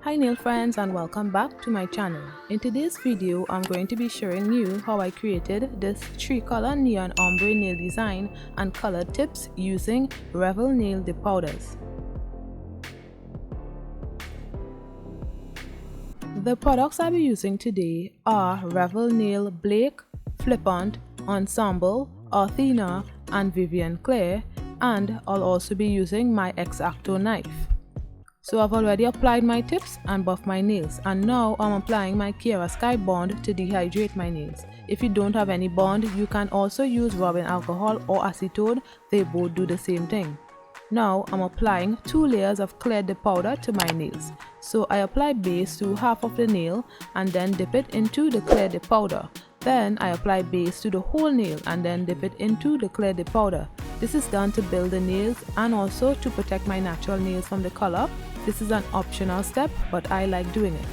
Hi nail friends, and welcome back to my channel. In today's video, I'm going to be showing you how I created this 3-color neon ombre nail design and color tips using Revel nail dip powders. The products I'll be using today are Revel Nail Blake, Flippant, Ensemble, Athena, and Vivian Claire, and I'll also be using my X-Acto knife. So I've already applied my tips and buffed my nails, and now I'm applying my Cherael Sky Bond to dehydrate my nails. If you don't have any bond, you can also use rubbing alcohol or acetone, they both do the same thing. Now I'm applying 2 layers of clear dip powder to my nails. So I apply base to half of the nail and then dip it into the clear dip powder. Then I apply base to the whole nail and then dip it into the clear dip powder. This is done to build the nails and also to protect my natural nails from the color. This is an optional step, but I like doing it.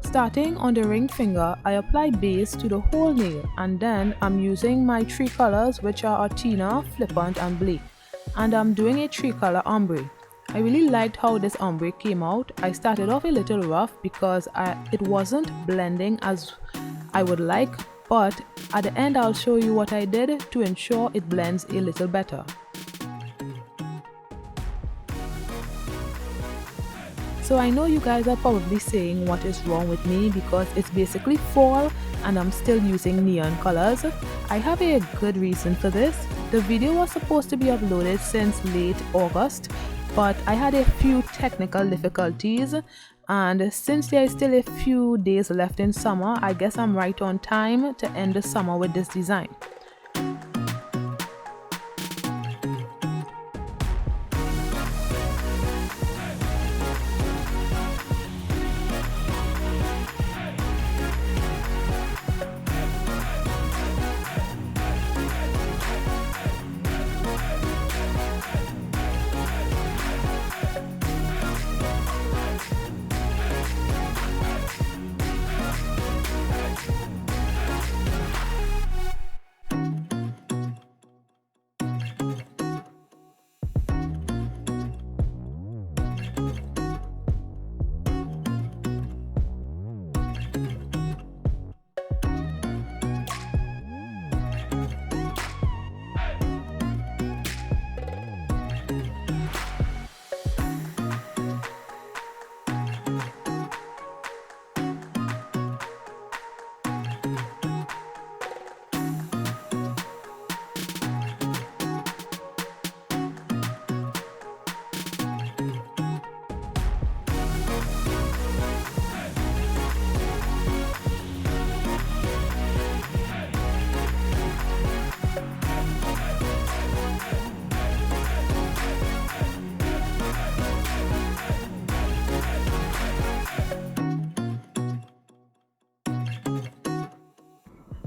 Starting on the ring finger, I apply base to the whole nail, and then I'm using my 3 colors, which are Athena, Flippant, and Blake, and I'm doing a 3-color ombre. I really liked how this ombre came out. I started off a little rough because it wasn't blending as I would like, but at the end I'll show you what I did to ensure it blends a little better. So I know you guys are probably saying what is wrong with me because it's basically fall and I'm still using neon colors. I have a good reason for this. The video was supposed to be uploaded since late August, but I had a few technical difficulties, and since there is still a few days left in summer, I guess I'm right on time to end the summer with this design.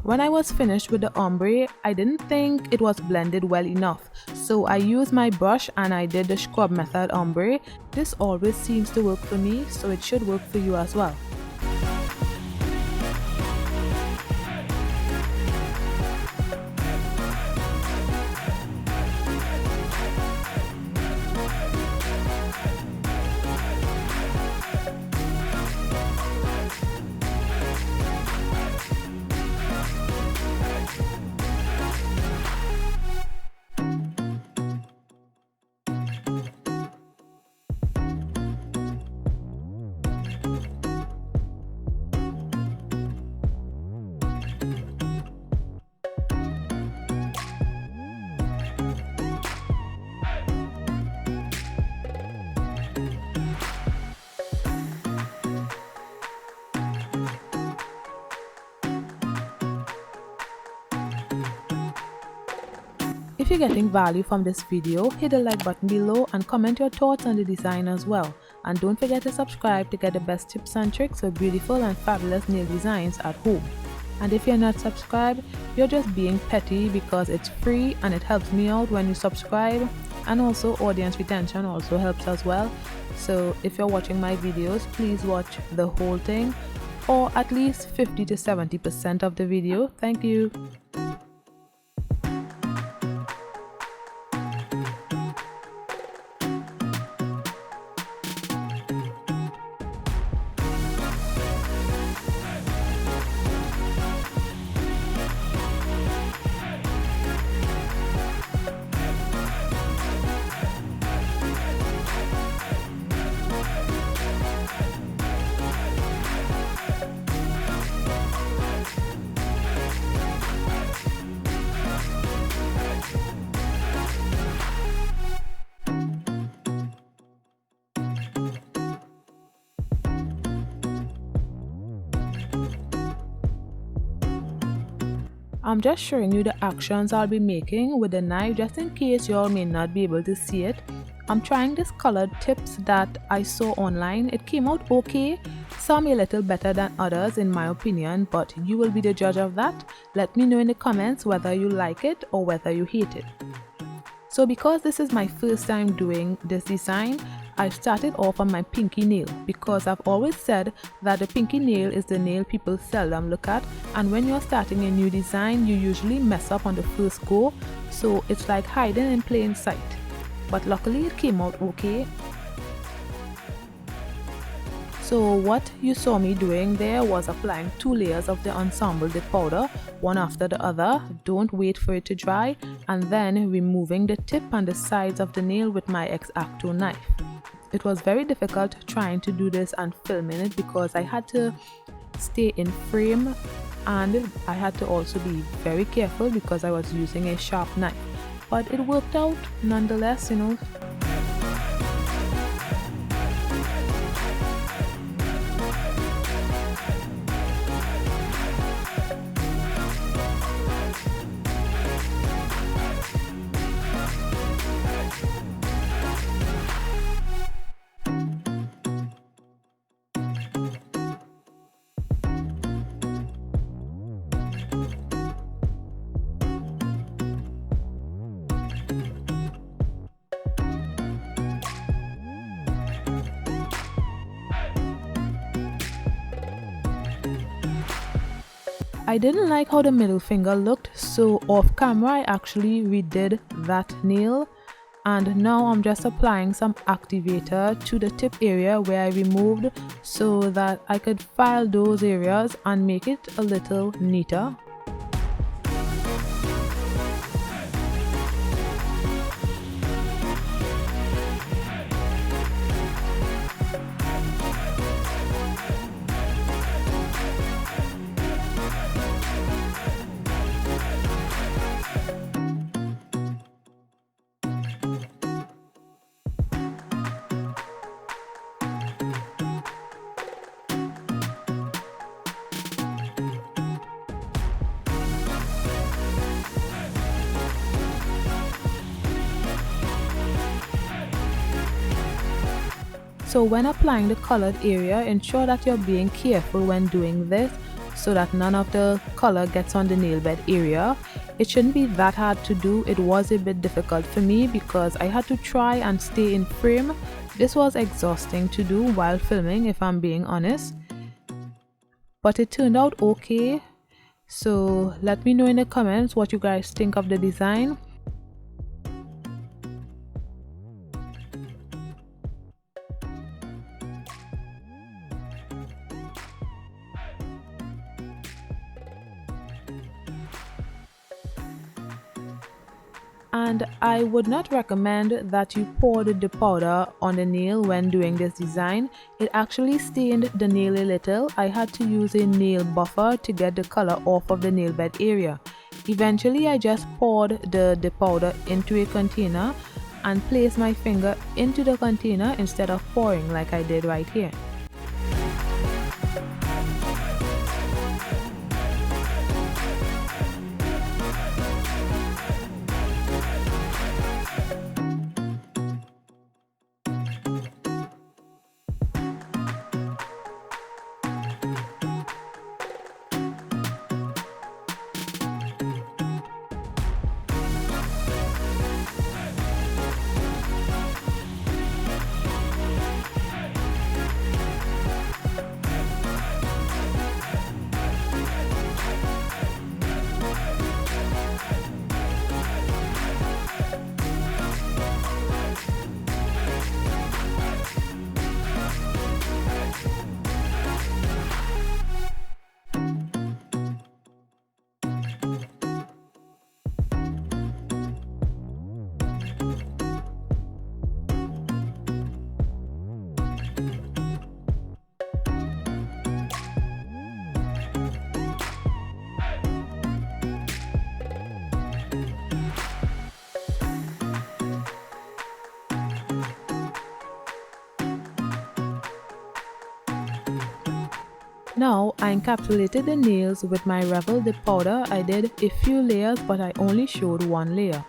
When I was finished with the ombre, I didn't think it was blended well enough, so I used my brush and I did the scrub method ombre. This always seems to work for me, so it should work for you as well. If you're getting value from this video, hit the like button below and comment your thoughts on the design as well. And don't forget to subscribe to get the best tips and tricks for beautiful and fabulous nail designs at home. And if you're not subscribed, you're just being petty because it's free and it helps me out when you subscribe. And also audience retention also helps as well. So if you're watching my videos, please watch the whole thing, or at least 50 to 70% of the video. Thank you. I'm just showing you the actions I'll be making with the knife just in case y'all may not be able to see it. I'm trying this colored tips that I saw online. It came out okay, some a little better than others in my opinion, but you will be the judge of that. Let me know in the comments whether you like it or whether you hate it. So because this is my first time doing this design, I started off on my pinky nail because I've always said that the pinky nail is the nail people seldom look at, and when you're starting a new design you usually mess up on the first go, so it's like hiding in plain sight. But luckily it came out okay. So what you saw me doing there was applying 2 layers of the ensemble dip powder, one after the other. Don't wait for it to dry, and then removing the tip and the sides of the nail with my X-Acto knife. It was very difficult trying to do this and filming it because I had to stay in frame and I had to also be very careful because I was using a sharp knife. But it worked out nonetheless, you know. I didn't like how the middle finger looked, so off camera I actually redid that nail, and now I'm just applying some activator to the tip area where I removed so that I could file those areas and make it a little neater. So when applying the colored area, ensure that you're being careful when doing this so that none of the color gets on the nail bed area. It shouldn't be that hard to do. It was a bit difficult for me because I had to try and stay in frame. This was exhausting to do while filming, if I'm being honest. But it turned out okay. So let me know in the comments what you guys think of the design. And I would not recommend that you pour the powder on the nail when doing this design. It actually stained the nail a little. I had to use a nail buffer to get the color off of the nail bed area. Eventually I just poured the powder into a container and placed my finger into the container instead of pouring like I did right here. Now I encapsulated the nails with my Revel dip powder. I did a few layers, but I only showed one layer.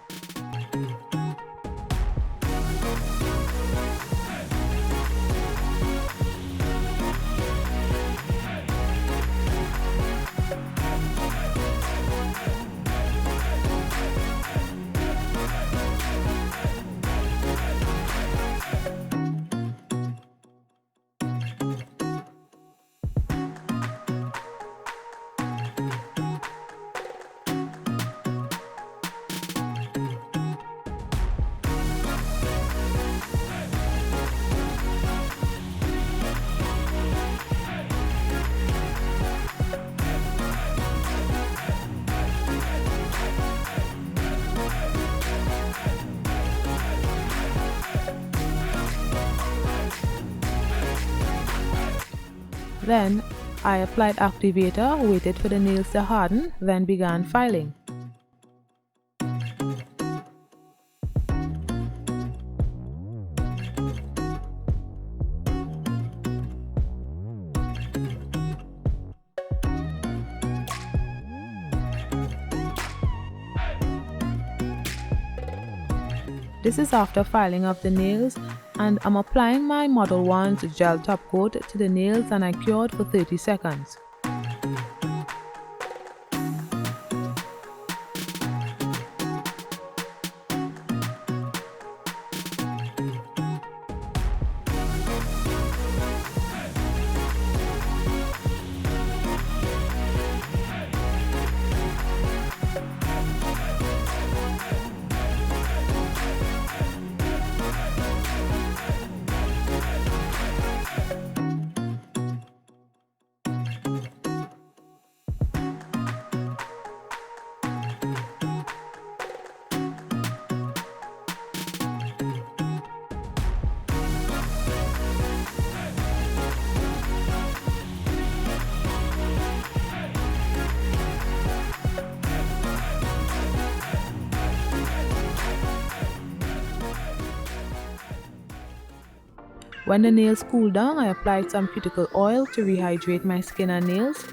Then I applied activator, waited for the nails to harden, then began filing. This is after filing of the nails, and I'm applying my Model 1's gel top coat to the nails, and I cured for 30 seconds. When the nails cooled down, I applied some cuticle oil to rehydrate my skin and nails.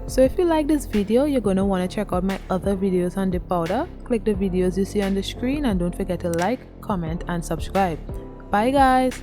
So if you like this video, you're going to want to check out my other videos on dip powder. Click the videos you see on the screen and don't forget to like, comment and subscribe. Bye guys!